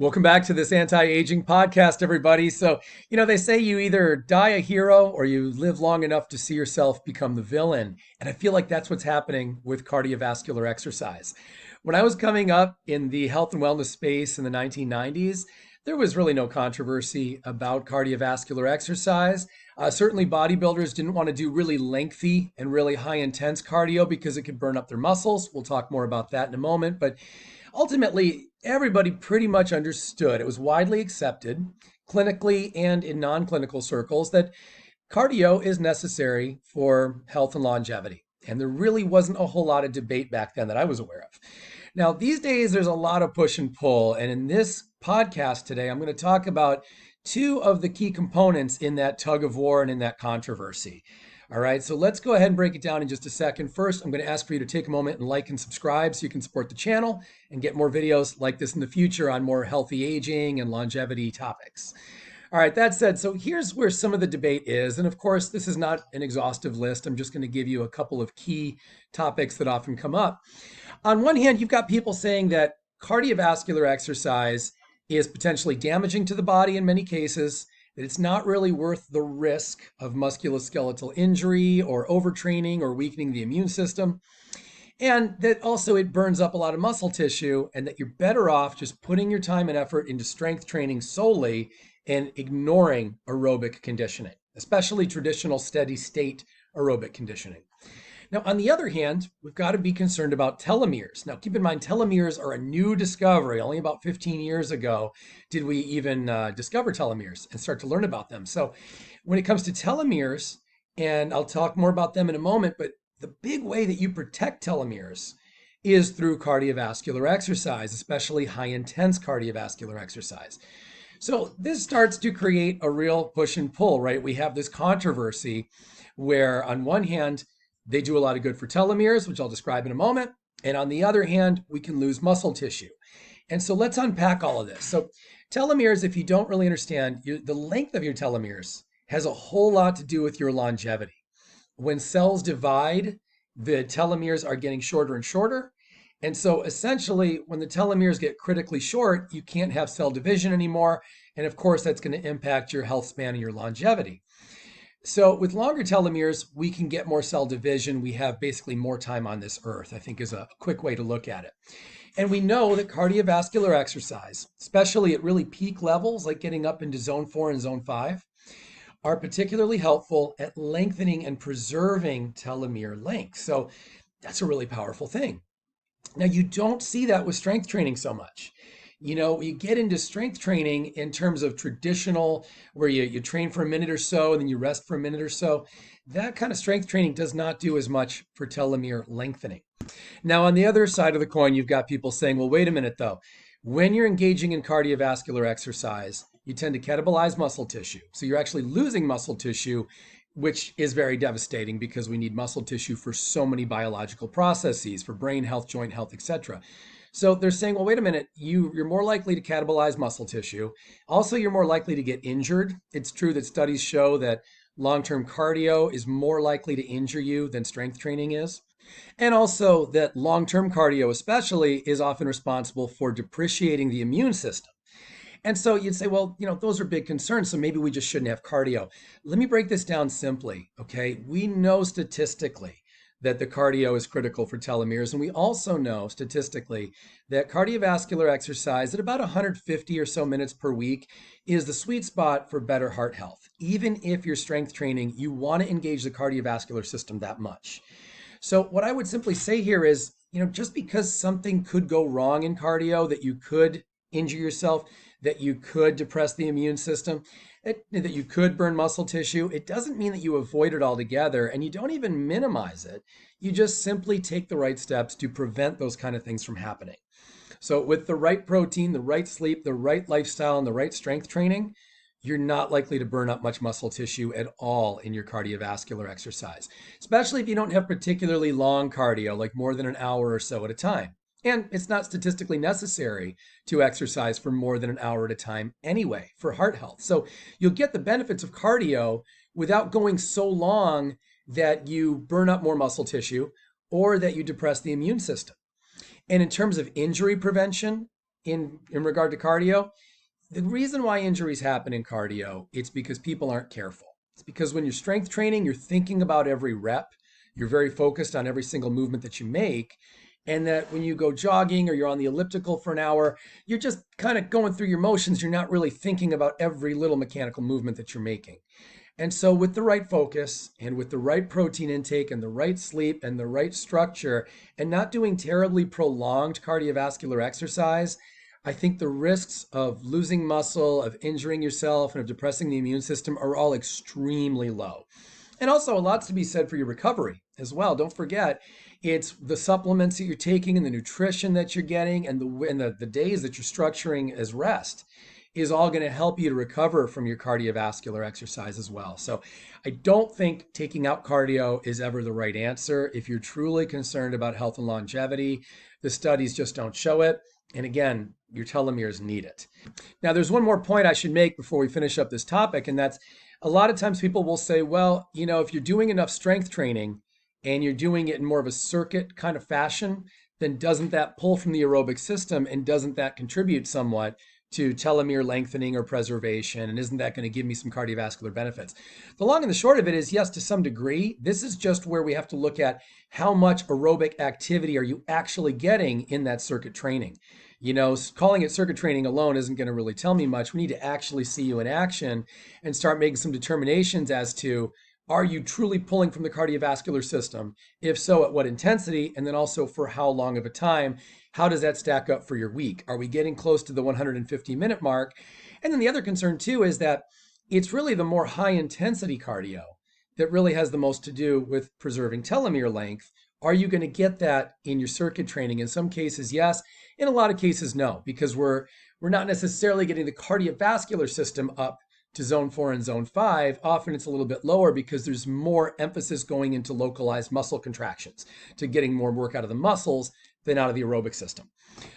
Welcome back to this anti-aging podcast, everybody. So, they say you either die a hero or you live long enough to see yourself become the villain. And I feel like that's what's happening with cardiovascular exercise. When I was coming up in the health and wellness space in the 1990s, there was really no controversy about cardiovascular exercise. Certainly, bodybuilders didn't want to do really lengthy and really high intense cardio because it could burn up their muscles. We'll talk more about that in a moment. But ultimately, everybody pretty much understood, it was widely accepted clinically and in non clinical circles, that cardio is necessary for health and longevity. And there really wasn't a whole lot of debate back then that I was aware of. Now, these days, there's a lot of push and pull. And in this podcast today, I'm going to talk about two of the key components in that tug of war and in that controversy. All right, so let's go ahead and break it down in just a second. First, I'm going to ask for you to take a moment and like and subscribe so you can support the channel and get more videos like this in the future on more healthy aging and longevity topics. All right, that said, so here's where some of the debate is. And of course, this is not an exhaustive list. I'm just going to give you a couple of key topics that often come up. On one hand, you've got people saying that cardiovascular exercise is potentially damaging to the body in many cases, that it's not really worth the risk of musculoskeletal injury or overtraining or weakening the immune system, and that also it burns up a lot of muscle tissue, and that you're better off just putting your time and effort into strength training solely and ignoring aerobic conditioning, especially traditional steady state aerobic conditioning. Now, on the other hand, we've got to be concerned about telomeres. Now, keep in mind, telomeres are a new discovery. Only about 15 years ago did we even discover telomeres and start to learn about them. So when it comes to telomeres, and I'll talk more about them in a moment, but the big way that you protect telomeres is through cardiovascular exercise, especially high-intense cardiovascular exercise. So this starts to create a real push and pull, right? We have this controversy where on one hand, they do a lot of good for telomeres, which I'll describe in a moment. And on the other hand, we can lose muscle tissue. And so let's unpack all of this. So telomeres, if you don't really understand, the length of your telomeres has a whole lot to do with your longevity. When cells divide, the telomeres are getting shorter and shorter. And so essentially, when the telomeres get critically short, you can't have cell division anymore. And of course, that's going to impact your health span and your longevity. So with longer telomeres, we can get more cell division. We have basically more time on this earth, I think is a quick way to look at it. And we know that cardiovascular exercise, especially at really peak levels, like getting up into zone 4 and zone 5, are particularly helpful at lengthening and preserving telomere length. So that's a really powerful thing. Now, you don't see that with strength training so much. You get into strength training in terms of traditional, where you train for a minute or so, and then you rest for a minute or so. That kind of strength training does not do as much for telomere lengthening. Now, on the other side of the coin, you've got people saying, well, wait a minute, though. When you're engaging in cardiovascular exercise, you tend to catabolize muscle tissue. So you're actually losing muscle tissue, which is very devastating because we need muscle tissue for so many biological processes, for brain health, joint health, etc. So they're saying, well, wait a minute, you're more likely to catabolize muscle tissue. Also, you're more likely to get injured. It's true that studies show that long-term cardio is more likely to injure you than strength training is. And also that long-term cardio especially is often responsible for depreciating the immune system. And so you'd say, well, those are big concerns, so maybe we just shouldn't have cardio. Let me break this down simply, okay? We know statistically that the cardio is critical for telomeres. And we also know statistically that cardiovascular exercise at about 150 or so minutes per week is the sweet spot for better heart health. Even if you're strength training, you want to engage the cardiovascular system that much. So what I would simply say here is, just because something could go wrong in cardio, that you could injure yourself, that you could depress the immune system, that you could burn muscle tissue, it doesn't mean that you avoid it altogether, and you don't even minimize it. You just simply take the right steps to prevent those kind of things from happening. So with the right protein, the right sleep, the right lifestyle, and the right strength training, you're not likely to burn up much muscle tissue at all in your cardiovascular exercise, especially if you don't have particularly long cardio, like more than an hour or so at a time. And it's not statistically necessary to exercise for more than an hour at a time anyway for heart health. So you'll get the benefits of cardio without going so long that you burn up more muscle tissue or that you depress the immune system. And in terms of injury prevention, in regard to cardio, the reason why injuries happen in cardio, it's because people aren't careful. It's because when you're strength training, you're thinking about every rep. You're very focused on every single movement that you make. And that when you go jogging or you're on the elliptical for an hour, you're just kind of going through your motions. You're not really thinking about every little mechanical movement that you're making. And so, with the right focus and with the right protein intake and the right sleep and the right structure, and not doing terribly prolonged cardiovascular exercise, I think the risks of losing muscle, of injuring yourself, and of depressing the immune system are all extremely low. And also, a lot's to be said for your recovery as well. Don't forget, it's the supplements that you're taking and the nutrition that you're getting and the days that you're structuring as rest is all going to help you to recover from your cardiovascular exercise as well. So I don't think taking out cardio is ever the right answer. If you're truly concerned about health and longevity, the studies just don't show it. And again, your telomeres need it. Now, there's one more point I should make before we finish up this topic, and that's a lot of times people will say, well, if you're doing enough strength training and you're doing it in more of a circuit kind of fashion, then doesn't that pull from the aerobic system and doesn't that contribute somewhat to telomere lengthening or preservation? And isn't that going to give me some cardiovascular benefits? The long and the short of it is, yes, to some degree. This is just where we have to look at how much aerobic activity are you actually getting in that circuit training. Calling it circuit training alone isn't going to really tell me much. We need to actually see you in action and start making some determinations as to, are you truly pulling from the cardiovascular system? If so, at what intensity? And then also for how long of a time? How does that stack up for your week? Are we getting close to the 150-minute mark? And then the other concern too is that it's really the more high intensity cardio that really has the most to do with preserving telomere length. Are you going to get that in your circuit training? In some cases, yes. In a lot of cases, no, because we're not necessarily getting the cardiovascular system up to zone 4 and zone 5. Often it's a little bit lower because there's more emphasis going into localized muscle contractions, to getting more work out of the muscles than out of the aerobic system.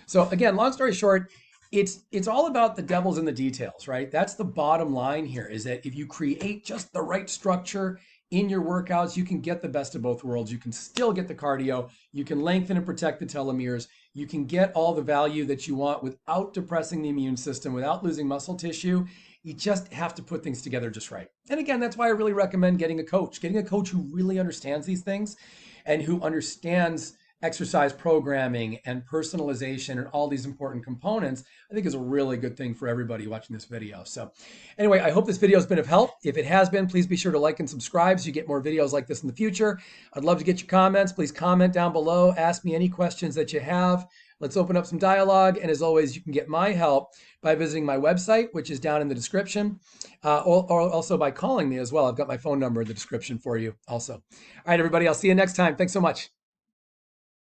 So again, long story short, it's all about the devil's in the details, right? That's the bottom line here, is that if you create just the right structure in your workouts, you can get the best of both worlds. You can still get the cardio, you can lengthen and protect the telomeres, you can get all the value that you want without depressing the immune system, without losing muscle tissue. You just have to put things together just right. And again, that's why I really recommend getting a coach who really understands these things and who understands exercise programming and personalization and all these important components, I think is a really good thing for everybody watching this video. So anyway, I hope this video has been of help. If it has been, please be sure to like and subscribe so you get more videos like this in the future. I'd love to get your comments. Please comment down below. Ask me any questions that you have. Let's open up some dialogue. And as always, you can get my help by visiting my website, which is down in the description, or also by calling me as well. I've got my phone number in the description for you also. All right, everybody, I'll see you next time. Thanks so much.